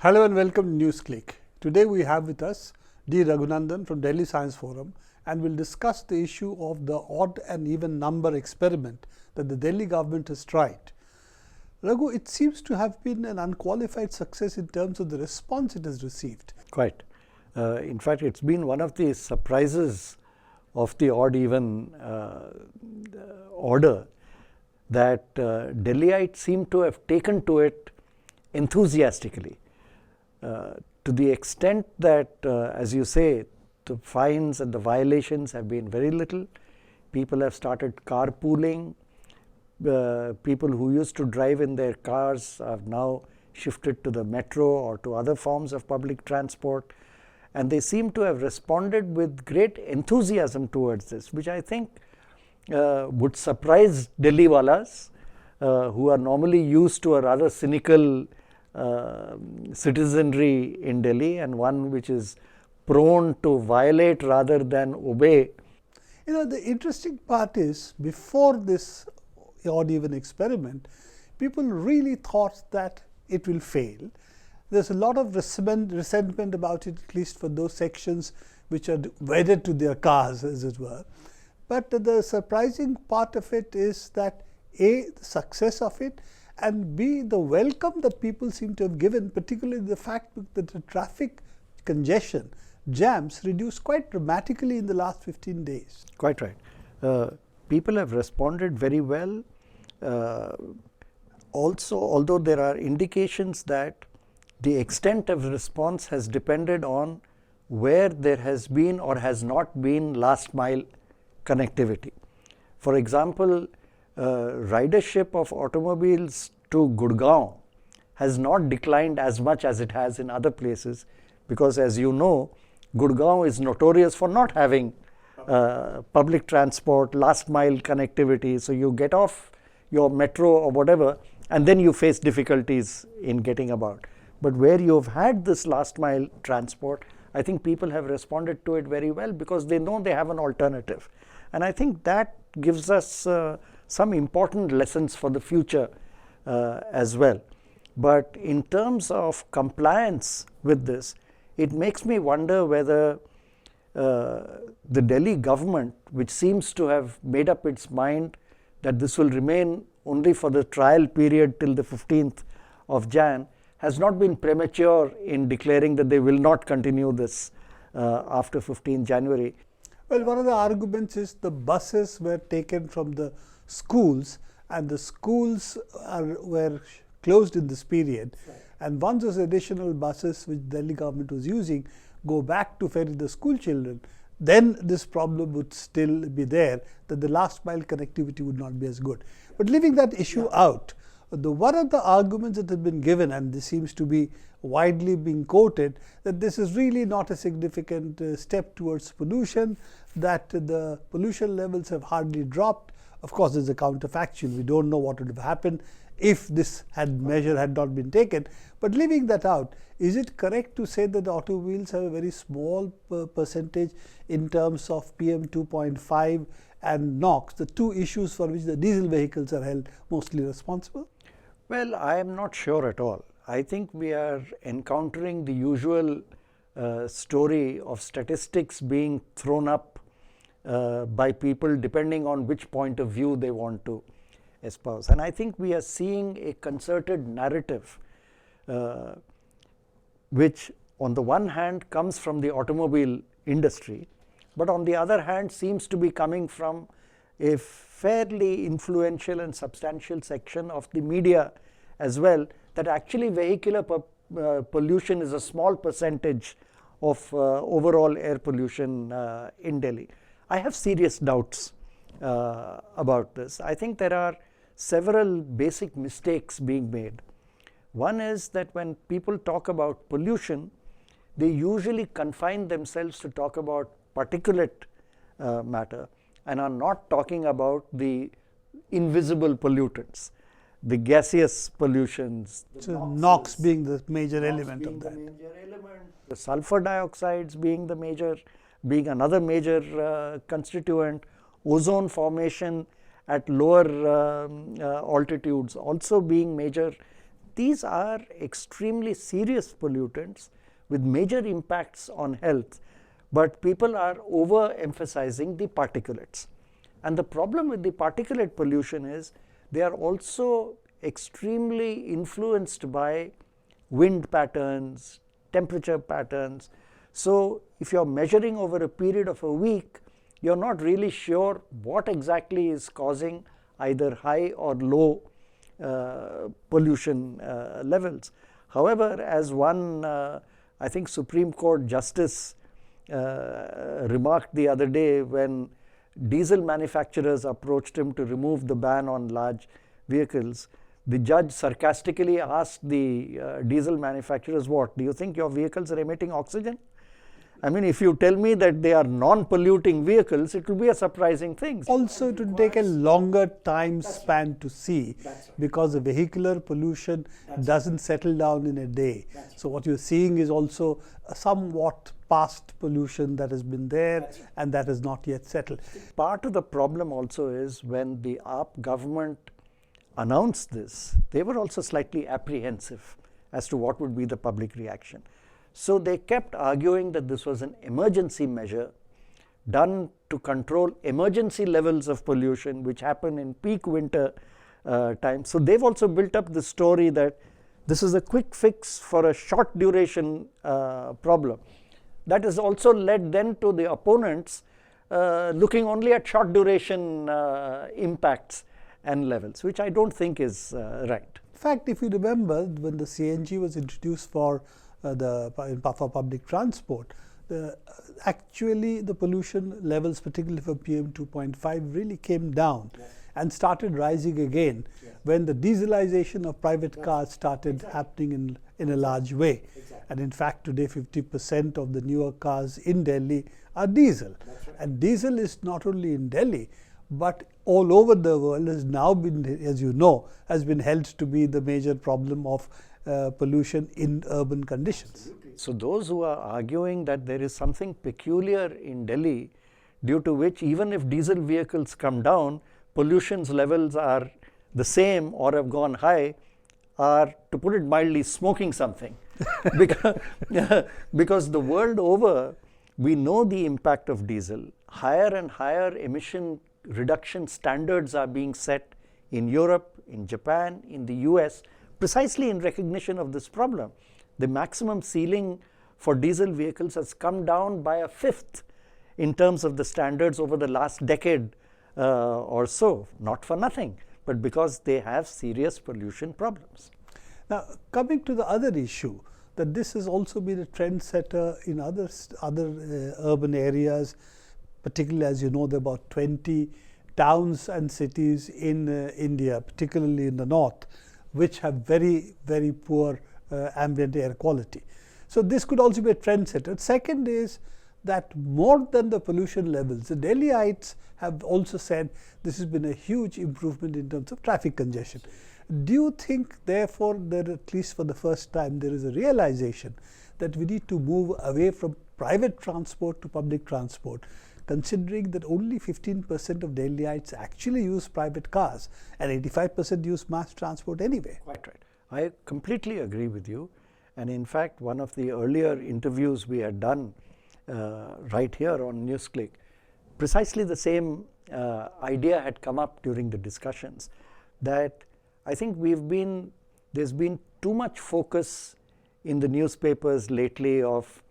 Hello and welcome to Newsclick. Today we have with us D. Raghunandan from Delhi Science Forum, and we'll discuss the issue of the odd and even number experiment that the Delhi government has tried. Raghu, it seems to have been an unqualified success in terms of the response it has received. Quite. In fact, it's been one of the surprises of the odd-even order that Delhiites seem to have taken to it enthusiastically. To the extent that, as you say, the fines and the violations have been very little. People have started carpooling. People who used to drive in their cars have now shifted to the metro or to other forms of public transport. And they seem to have responded with great enthusiasm towards this, which I think would surprise Delhiwalas, who are normally used to a rather cynical citizenry in Delhi, and one which is prone to violate rather than obey. You know, the interesting part is, before this odd-even experiment, people really thought that it will fail. There's a lot of resentment about it, at least for those sections which are wedded to their cars, as it were. But the surprising part of it is that A, the success of it, and B, the welcome that people seem to have given, particularly the fact that the traffic congestion, jams, reduced quite dramatically in the last 15 days. Quite right. People have responded very well. Also, although there are indications that the extent of response has depended on where there has been or has not been last mile connectivity. For example, ridership of automobiles to Gurgaon has not declined as much as it has in other places, because, as you know, Gurgaon is notorious for not having public transport, last mile connectivity. So you get off your metro or whatever, and then you face difficulties in getting about. But where you've had this last mile transport, I think people have responded to it very well, because they know they have an alternative. And I think that gives us some important lessons for the future as well. But in terms of compliance with this, it makes me wonder whether the Delhi government, which seems to have made up its mind that this will remain only for the trial period till the 15th of Jan, has not been premature in declaring that they will not continue this after 15 January. Well, one of the arguments is the buses were taken from the schools, and the schools were closed in this period. Right. And once those additional buses which the Delhi government was using go back to ferry the school children, then this problem would still be there, that the last mile connectivity would not be as good. But leaving that issue out, one of the arguments that have been given, and this seems to be widely being quoted, that this is really not a significant step towards pollution, that the pollution levels have hardly dropped. Of course, there's a counterfactual. We don't know what would have happened if this measure had not been taken. But leaving that out, is it correct to say that the automobiles have a very small percentage in terms of PM 2.5 and NOx, the two issues for which the diesel vehicles are held mostly responsible? Well, I am not sure at all. I think we are encountering the usual story of statistics being thrown up by people depending on which point of view they want to espouse. And I think we are seeing a concerted narrative which on the one hand comes from the automobile industry, but on the other hand seems to be coming from a fairly influential and substantial section of the media as well, that actually vehicular pollution is a small percentage of overall air pollution in Delhi. I have serious doubts about this. I think there are several basic mistakes being made. One is that when people talk about pollution, they usually confine themselves to talk about particulate matter and are not talking about the invisible pollutants, the gaseous pollutions. So NOx being the major element of that. The sulfur dioxides being another major constituent, ozone formation at lower altitudes also being major these are extremely serious pollutants with major impacts on health, but people are overemphasizing the particulates. And the problem with the particulate pollution is they are also extremely influenced by wind patterns, temperature patterns. So if you are measuring over a period of a week, you are not really sure what exactly is causing either high or low pollution levels. However, as one I think Supreme Court Justice remarked the other day when diesel manufacturers approached him to remove the ban on large vehicles, the judge sarcastically asked the diesel manufacturers, what, do you think your vehicles are emitting oxygen? I mean, if you tell me that they are non-polluting vehicles, it will be a surprising thing. Also, it would take a longer time span to see, because the vehicular pollution doesn't settle down in a day. So what you're seeing is also a somewhat past pollution that has been there and that has not yet settled. Part of the problem also is when the AAP government announced this, they were also slightly apprehensive as to what would be the public reaction. So they kept arguing that this was an emergency measure done to control emergency levels of pollution which happen in peak winter time. So they've also built up the story that this is a quick fix for a short duration problem. That has also led then to the opponents looking only at short duration impacts and levels, which I don't think is right. In fact, if you remember, when the CNG was introduced for public transport, actually the pollution levels, particularly for PM 2.5, really came down and started rising again when the dieselization of private cars started happening in a large way. And in fact, today 50% of the newer cars in Delhi are diesel. And diesel is not only in Delhi, but all over the world has now been, as you know, has been held to be the major problem of pollution in urban conditions. So those who are arguing that there is something peculiar in Delhi due to which even if diesel vehicles come down, pollution levels are the same or have gone high are, to put it mildly, smoking something. Because the world over, we know the impact of diesel. Higher and higher emission reduction standards are being set in Europe, in Japan, in the US, precisely in recognition of this problem. The maximum ceiling for diesel vehicles has come down by a fifth in terms of the standards over the last decade or so, not for nothing, but because they have serious pollution problems. Now, coming to the other issue, that this has also been a trendsetter in other urban areas, particularly, as you know, there are about 20 towns and cities in India, particularly in the north, which have very, very poor ambient air quality. So this could also be a trendsetter. Second is that more than the pollution levels, the Delhiites have also said this has been a huge improvement in terms of traffic congestion. Do you think, therefore, that at least for the first time there is a realization that we need to move away from private transport to public transport, considering that only 15% of Delhiites actually use private cars and 85% use mass transport anyway? Quite right. I completely agree with you. And in fact, one of the earlier interviews we had done right here on Newsclick, precisely the same idea had come up during the discussions, that I think there's been too much focus in the newspapers lately of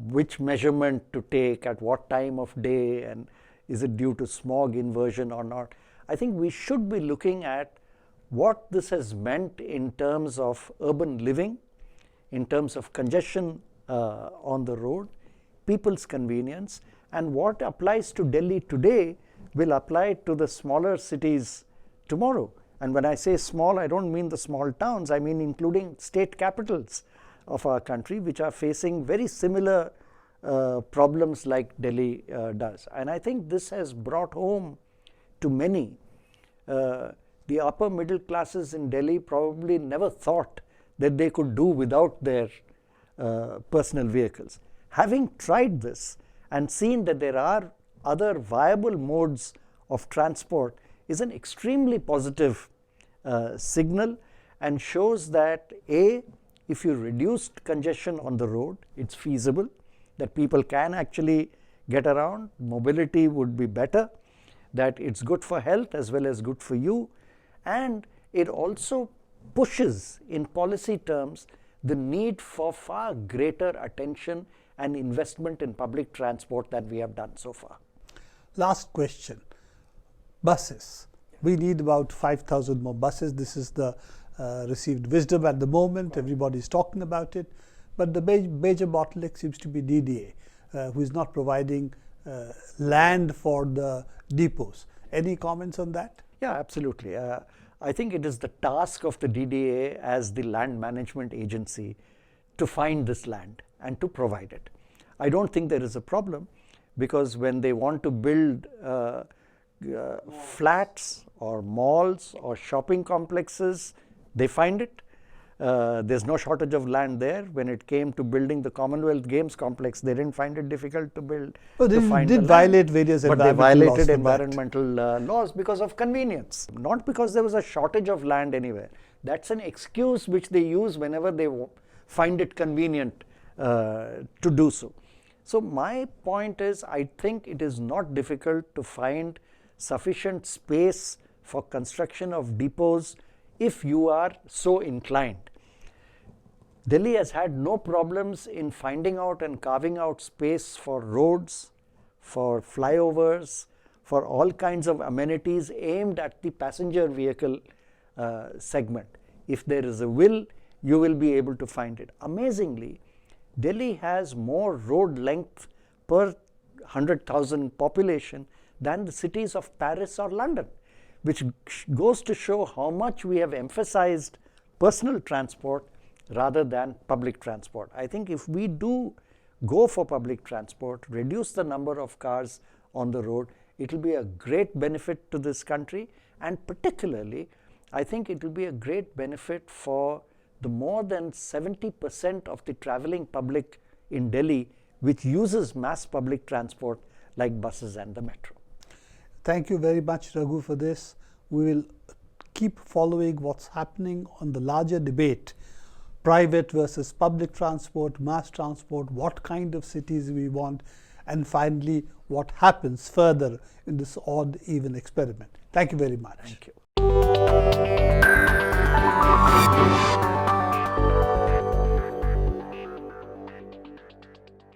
which measurement to take at what time of day, and is it due to smog inversion or not. I think we should be looking at what this has meant in terms of urban living, in terms of congestion on the road, people's convenience, and what applies to Delhi today will apply to the smaller cities tomorrow. And when I say small, I don't mean the small towns, I mean including state capitals of our country, which are facing very similar problems like Delhi does. And I think this has brought home to many. The upper middle classes in Delhi probably never thought that they could do without their personal vehicles. Having tried this and seen that there are other viable modes of transport is an extremely positive signal, and shows that A, if you reduced congestion on the road, it's feasible, that people can actually get around, mobility would be better, that it's good for health as well as good for you, and it also pushes in policy terms the need for far greater attention and investment in public transport than we have done so far. Last question. Buses. We need about 5,000 more buses. This is the received wisdom at the moment. Everybody is talking about it. But the major bottleneck seems to be DDA, who is not providing land for the depots. Any comments on that? Yeah, absolutely. I think it is the task of the DDA as the land management agency to find this land and to provide it. I don't think there is a problem, because when they want to build flats or malls or shopping complexes, they find it. There's no shortage of land there. When it came to building the Commonwealth Games complex, they didn't find it difficult to build. Well, they did violate various environmental laws because of convenience, not because there was a shortage of land anywhere. That's an excuse which they use whenever they find it convenient to do so. So my point is, I think it is not difficult to find sufficient space for construction of depots if you are so inclined. Delhi has had no problems in finding out and carving out space for roads, for flyovers, for all kinds of amenities aimed at the passenger vehicle segment. If there is a will, you will be able to find it. Amazingly, Delhi has more road length per 100,000 population than the cities of Paris or London, which goes to show how much we have emphasized personal transport rather than public transport. I think if we do go for public transport, reduce the number of cars on the road, it will be a great benefit to this country, and particularly I think it will be a great benefit for the more than 70% of the traveling public in Delhi which uses mass public transport like buses and the metro. Thank you very much, Raghu, for this. We will keep following what's happening on the larger debate, private versus public transport, mass transport, what kind of cities we want, and finally what happens further in this odd-even experiment. Thank you very much. Thank you.